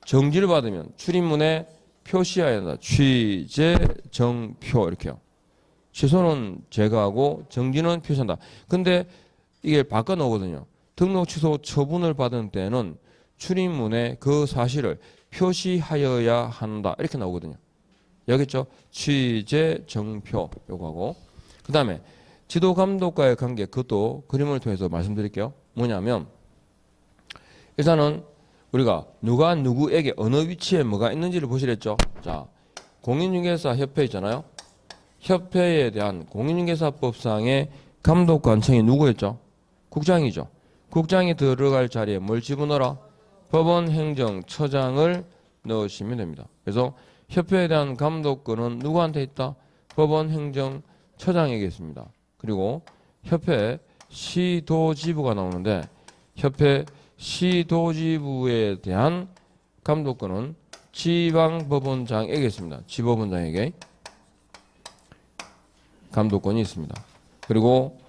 정지를 받으면 출입문에 표시해야 된다. 취재정표 이렇게요. 취소는 제거하고 정지는 표시한다. 근데 이게 바꿔놓거든요. 등록 취소 처분을 받은 때는 출입문에 그 사실을 표시하여야 한다. 이렇게 나오거든요. 여기 있죠? 취재정표 요거하고 그 다음에 지도감독과의 관계 그것도 그림을 통해서 말씀드릴게요. 뭐냐면 일단은 우리가 누가 누구에게 어느 위치에 뭐가 있는지를 보시랬죠. 자, 공인중개사 협회 있잖아요. 협회에 대한 공인중개사법상의 감독관청이 누구였죠? 국장이죠. 국장이 들어갈 자리에 뭘 집어넣어라? 법원행정처장을 넣으시면 됩니다. 그래서 협회에 대한 감독권은 누구한테 있다? 법원행정처장에게 있습니다. 그리고 협회 시도지부가 나오는데 협회 시도지부에 대한 감독권은 지방법원장에게 있습니다. 지법원장에게 감독권이 있습니다. 그리고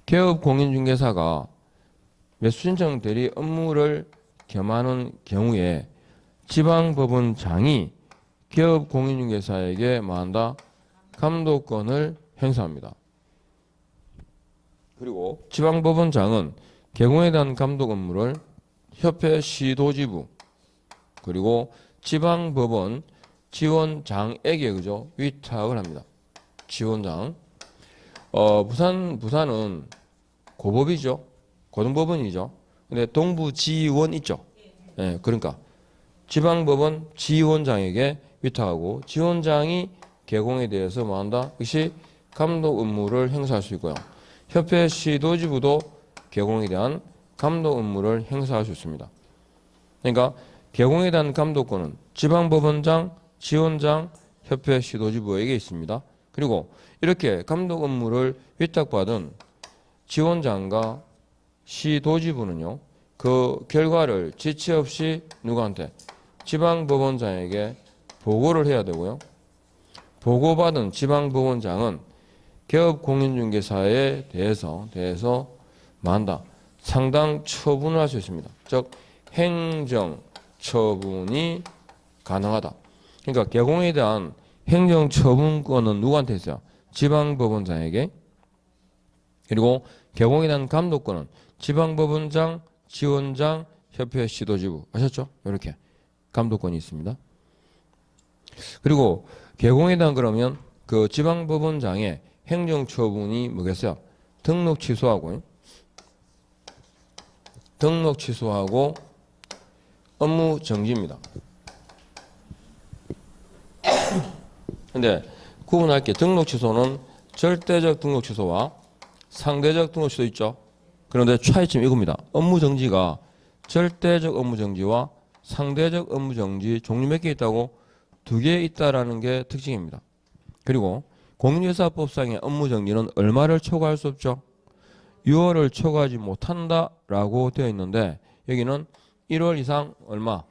개업공인중개사가 매수신청 대리 업무를 겸하는 경우에 지방법원장이 개업공인중개사에게 뭐한다? 감독권을 행사합니다. 그리고 지방법원장은 개공에 대한 감독 업무를 협회 시도지부 그리고 지방법원 지원장에게 그죠 위탁을 합니다. 지원장. 부산은 고법이죠. 고등법원이죠. 근데 동부지원 있죠. 예, 그러니까 지방법원 지원장에게 위탁하고 지원장이 개공에 대해서 뭐한다? 역시 감독 업무를 행사할 수 있고요. 협회 시도지부도 개공에 대한 감독 업무를 행사할 수 있습니다. 그러니까 개공에 대한 감독권은 지방법원장, 지원장, 협회 시도지부에게 있습니다. 그리고 이렇게 감독 업무를 위탁받은 지원장과 시도지부는요. 그 그 결과를 지체 없이 누구한테? 지방법원장에게 보고를 해야 되고요. 보고받은 지방법원장은 개업공인중개사에 대해서 만다. 상당 처분을 할 수 있습니다. 즉 행정처분이 가능하다. 그러니까 개공에 대한 행정처분권은 누구한테 있어요? 지방법원장에게. 그리고 개공에 대한 감독권은 지방법원장, 지원장, 협회 시도지부. 아셨죠? 이렇게 감독권이 있습니다. 그리고 개공에 대한 그러면 그 지방법원장의 행정처분이 뭐겠어요? 등록 취소하고 업무 정지입니다. 근데 구분할게. 등록 취소는 절대적 등록 취소와 상대적 등록 취소 있죠. 그런데 차이점 이겁니다. 업무 정지가 절대적 업무 정지와 상대적 업무 정지 종류 몇 개 있다고? 2개 있다라는 게 특징입니다. 그리고 공인중개사법상의 업무 정지는 얼마를 초과할 수 없죠? 6월을 초과하지 못한다라고 되어 있는데 여기는 1월 이상 얼마?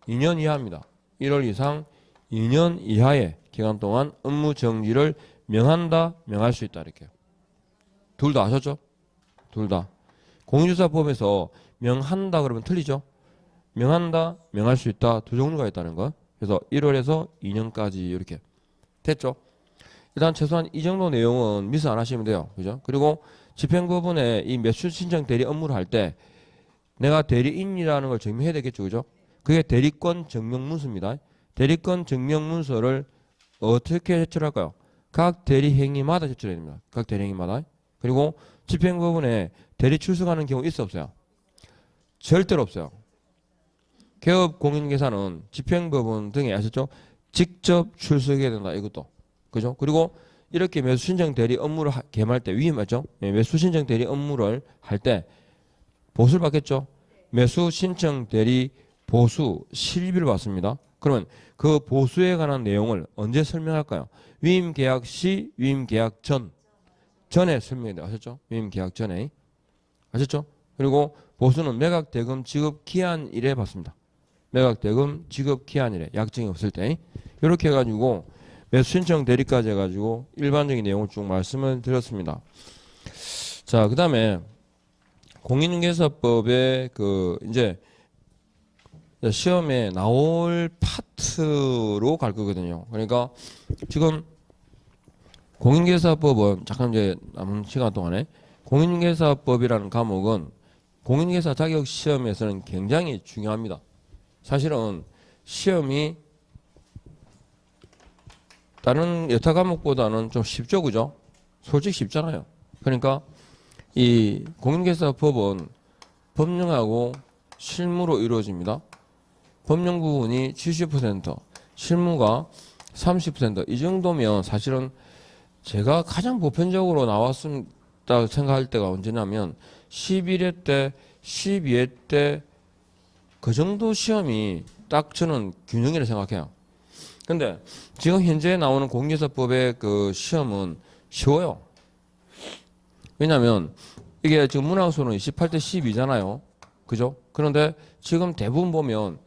2년 이하입니다. 1월 이상 2년 이하의 기간 동안 업무 정지를 명한다, 명할 수 있다 이렇게. 둘 다 아셨죠? 둘 다. 공인중개사법에서 명한다 그러면 틀리죠? 명한다, 명할 수 있다 두 종류가 있다는 거. 그래서 1월에서 2년까지 이렇게 됐죠? 일단 최소한 이 정도 내용은 미스 안 하시면 돼요. 그죠? 그리고 집행법원에 이 매수 신청 대리 업무를 할 때 내가 대리인이라는 걸 증명해야 되겠죠. 그죠? 그게 대리권 증명문서입니다. 대리권 증명문서를 어떻게 제출할까요? 각 대리행위마다 제출해야 됩니다. 각 대리행위마다. 그리고 집행법원에 대리 출석하는 경우 있어 없어요? 절대로 없어요. 개업공인중개사는 집행법원 등에 아셨죠? 직접 출석해야 된다. 이것도. 그죠? 그리고 이렇게 매수신청 대리 업무를 개임할 때 위임하죠? 매수신청 대리 업무를 할 때 보수를 받겠죠? 매수신청 대리 보수 실비를 받습니다. 그러면 그 보수에 관한 내용을 언제 설명할까요? 위임계약 시, 위임계약 전에 설명해야 돼요. 아셨죠? 위임계약 전에. 아셨죠? 그리고 보수는 매각대금 지급 기한일에 받습니다. 매각대금 지급 기한일에 약정이 없을 때. 이렇게 해가지고 매수신청 대리까지 해가지고 일반적인 내용을 쭉 말씀을 드렸습니다. 자, 그 다음에 공인중개사법의 그 이제 시험에 나올 파트로 갈 거거든요. 그러니까 지금 공인중개사법은 잠깐 이제 남은 시간 동안에 공인중개사법이라는 과목은 공인중개사 자격 시험에서는 굉장히 중요합니다. 사실은 시험이 다른 여타 과목보다는 좀 쉽죠, 그죠? 솔직히 쉽잖아요. 그러니까 이 공인중개사법은 법령하고 실무로 이루어집니다. 법령 부분이 70%, 실무가 30%. 이 정도면 사실은 제가 가장 보편적으로 나왔습니다 생각할 때가 언제냐면 11회 때, 12회 때 그 정도 시험이 딱 저는 균형이라고 생각해요. 근데 지금 현재 나오는 공인중개사법의 그 시험은 쉬워요. 왜냐면 이게 지금 문항수는 28대 12잖아요. 그죠? 그런데 지금 대부분 보면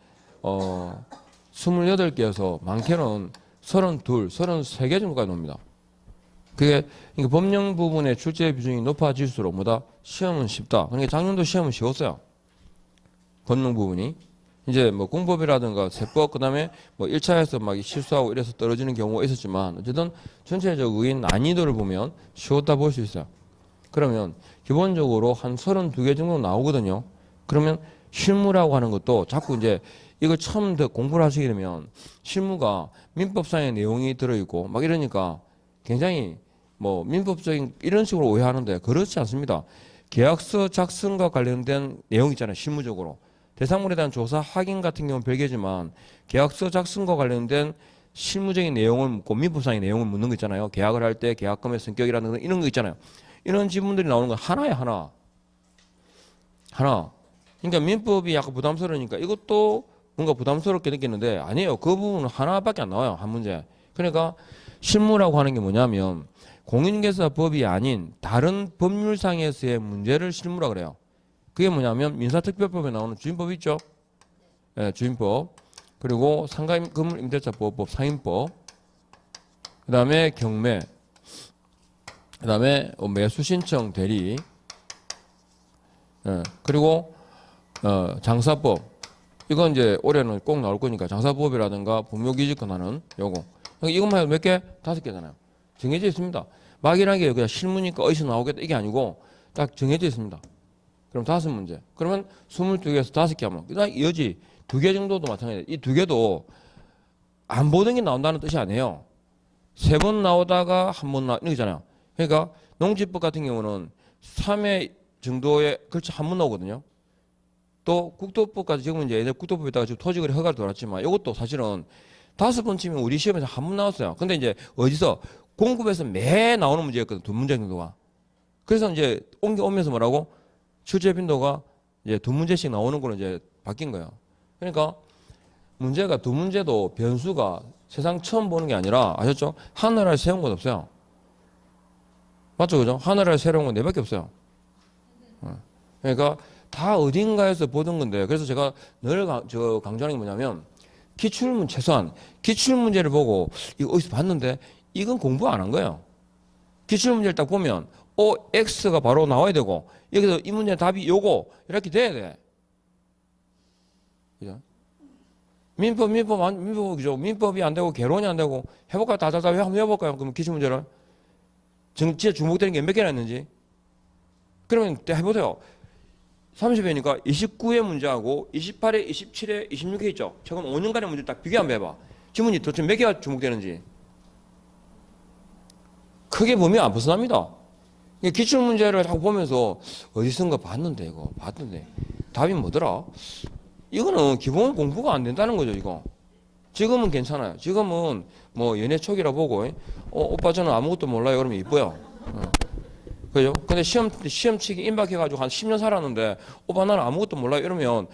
28개에서 많게는 32, 33개 정도까지 놉니다. 그게 법령 부분의 출제 비중이 높아질수록 뭐다? 시험은 쉽다. 그러니까 작년도 시험은 쉬웠어요. 법령 부분이. 이제 뭐 공법이라든가 세법 그다음에 뭐 1차에서 막 실수하고 이래서 떨어지는 경우가 있었지만 어쨌든 전체적인 난이도를 보면 쉬웠다 볼 수 있어요. 그러면 기본적으로 한 32개 정도 나오거든요. 그러면 실무라고 하는 것도 자꾸 이제 이걸 처음 공부를 하시게 되면 실무가 민법상의 내용이 들어있고 막 이러니까 굉장히 뭐 민법적인 이런 식으로 오해하는데 그렇지 않습니다. 계약서 작성과 관련된 내용 있잖아요. 실무적으로. 대상물에 대한 조사 확인 같은 경우는 별개지만 계약서 작성과 관련된 실무적인 내용을 묻고 민법상의 내용을 묻는 거 있잖아요. 계약을 할 때 계약금의 성격이라는 이런 거 있잖아요. 이런 지문들이 나오는 건 하나야 하나. 그러니까 민법이 약간 부담스러우니까 이것도 뭔가 부담스럽게 느끼는데 아니에요. 그 부분은 하나밖에 안 나와요. 한 문제. 그러니까 실무라고 하는 게 뭐냐면 공인중개사법이 아닌 다른 법률상에서의 문제를 실무라 그래요. 그게 뭐냐면 민사특별법에 나오는 주임법 있죠? 예, 주임법. 그리고 상가건물임대차보호법 상임법. 그 다음에 경매. 그 다음에 매수신청 대리. 예, 그리고 장사법. 이건 이제 올해는 꼭 나올 거니까 장사법이라든가 법무기지권하는 요거. 이것만 해도 몇 개? 5개잖아요. 정해져 있습니다. 막이라는 게 그냥 실무니까 어디서 나오겠다 이게 아니고 딱 정해져 있습니다. 그럼 5문제. 그러면 22개에서 5개 하면 그다음 여지 2개 정도도 마찬가지예요. 이 2개도 안 보던 게 나온다는 뜻이 아니에요. 3번 나오다가 1번 이러잖아요. 그러니까 농지법 같은 경우는 3회 정도에 걸쳐 1번 나오거든요. 또 국토법까지 지금은 이제 예전 국토법에다가 지금 토지거래 허가를 돌았지만 이것도 사실은 5번 치면 우리 시험에서 1번 나왔어요. 근데 이제 어디서 공급에서 매 나오는 문제였거든. 2문제 정도가. 그래서 이제 옮겨오면서 뭐라고? 출제 빈도가 이제 2문제씩 나오는 걸로 이제 바뀐 거예요. 그러니까 문제가 2문제도 변수가 세상 처음 보는 게 아니라 아셨죠? 하늘에 세운 것 없어요. 맞죠? 그죠? 하늘에 새로운 건 4밖에 없어요. 그러니까 다 어딘가에서 보던 건데 그래서 제가 늘 강조하는 게 뭐냐면 기출문 최소한 기출문제를 보고 이거 어디서 봤는데 이건 공부 안 한 거예요. 기출문제를 딱 보면 X가 바로 나와야 되고 여기서 이 문제 답이 요거 이렇게 돼야 돼. 그죠? 민법 그죠? 민법이 안 되고 개론이 안 되고 해볼까요? 다다다 한번 해볼까요? 그럼 기출문제를 진짜 주목되는 게 몇 개나 있는지 그러면 해보세요. 30회니까 29회 문제하고 28회, 27회, 26회 있죠? 최근 5년간의 문제 딱 비교 한번 해봐. 지문이 도대체 몇 개가 주목되는지. 크게 보면 안 벗어납니다. 기출문제를 자꾸 보면서 어디선가 봤는데 이거 봤는데 답이 뭐더라? 이거는 기본 공부가 안 된다는 거죠 이거. 지금은 괜찮아요. 지금은 뭐 연애 초기라 보고 오빠 저는 아무것도 몰라요 그러면 이뻐요. 그죠? 근데 시험치기 임박해가지고 한 10년 살았는데 오빠 나는 아무것도 몰라요 이러면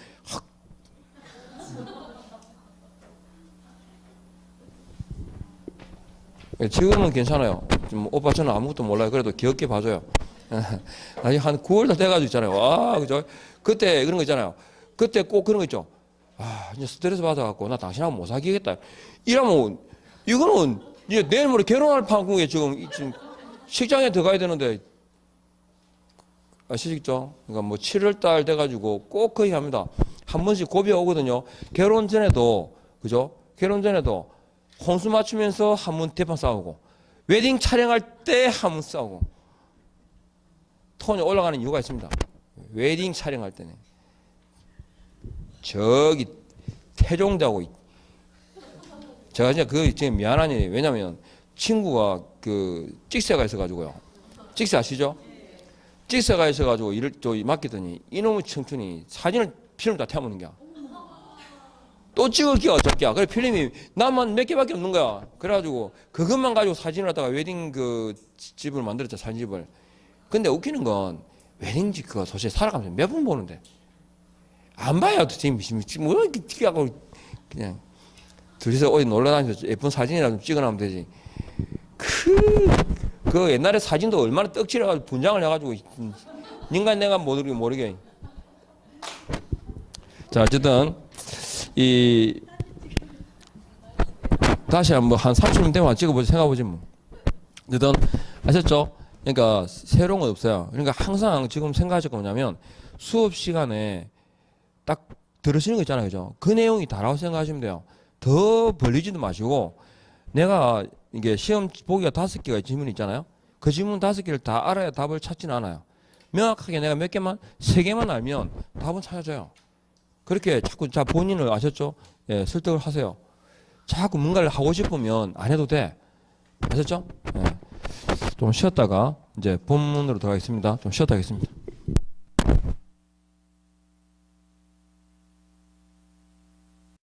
지금은 괜찮아요. 오빠 저는 아무것도 몰라요. 그래도 귀엽게 봐줘요. 아니 한 9월달 돼가지고 있잖아요. 와 그죠? 그때 그런 거 있잖아요. 그때 꼭 그런 거 있죠. 아 이제 스트레스 받아갖고 나 당신하고 못 사귀겠다. 이러면 이거는 이제 내일 모레 결혼할 판국에 지금 식장에 들어가야 되는데 아시겠죠? 그러니까 뭐 7월달 돼가지고 꼭 거의 합니다. 한 번씩 고비가 오거든요. 결혼 전에도 그죠? 결혼 전에도 혼수 맞추면서 한 번 대판 싸우고 웨딩 촬영할 때 한 번 싸우고 톤이 올라가는 이유가 있습니다. 웨딩 촬영할 때는 저기 태종대하고 제가 진짜 그거 지금 미안하니 왜냐면 친구가 그 찍새가 있어가지고요. 찍새 아시죠? 찍새가 있어가지고 일을 또 맡기더니 이놈의 청춘이 사진을 필름 다 태워먹는 거야. 또 찍을 게 어쩔게야. 그래 필름이 나만 몇 개밖에 없는 거야. 그래가지고 그것만 가지고 사진을 갖다가 웨딩 그 집을 만들었죠. 사진집을. 근데 웃기는 건 웨딩집 그거 도대체 살아가면서 몇 번 보는데 안 봐요. 지금 뭐 이렇게 하고 그냥 둘이서 어디 놀러 다니면서 예쁜 사진이라도 좀 찍어놔면 되지. 그 옛날에 사진도 얼마나 떡칠해가지고 분장을 해가지고 인간 내가 모르게. 자 어쨌든 다시 한번 한 30분 되면 찍어보지 생각해보지 뭐. 어쨌든 아셨죠? 그러니까 새로운 건 없어요. 그러니까 항상 지금 생각하실 거 뭐냐면 수업 시간에 딱 들으시는 거 있잖아요. 그죠? 그 내용이 다라고 생각하시면 돼요. 더 벌리지도 마시고 내가 이게 시험 보기가 5개가 질문이 있잖아요. 그 질문 5개를 다 알아야 답을 찾지는 않아요. 명확하게 내가 몇 개만 3개만 알면 답은 찾아져요. 그렇게 자꾸 본인을 아셨죠? 예, 설득을 하세요. 자꾸 뭔가를 하고 싶으면 안 해도 돼. 아셨죠? 예. 좀 쉬었다가 이제 본문으로 들어가겠습니다. 좀 쉬었다 하겠습니다.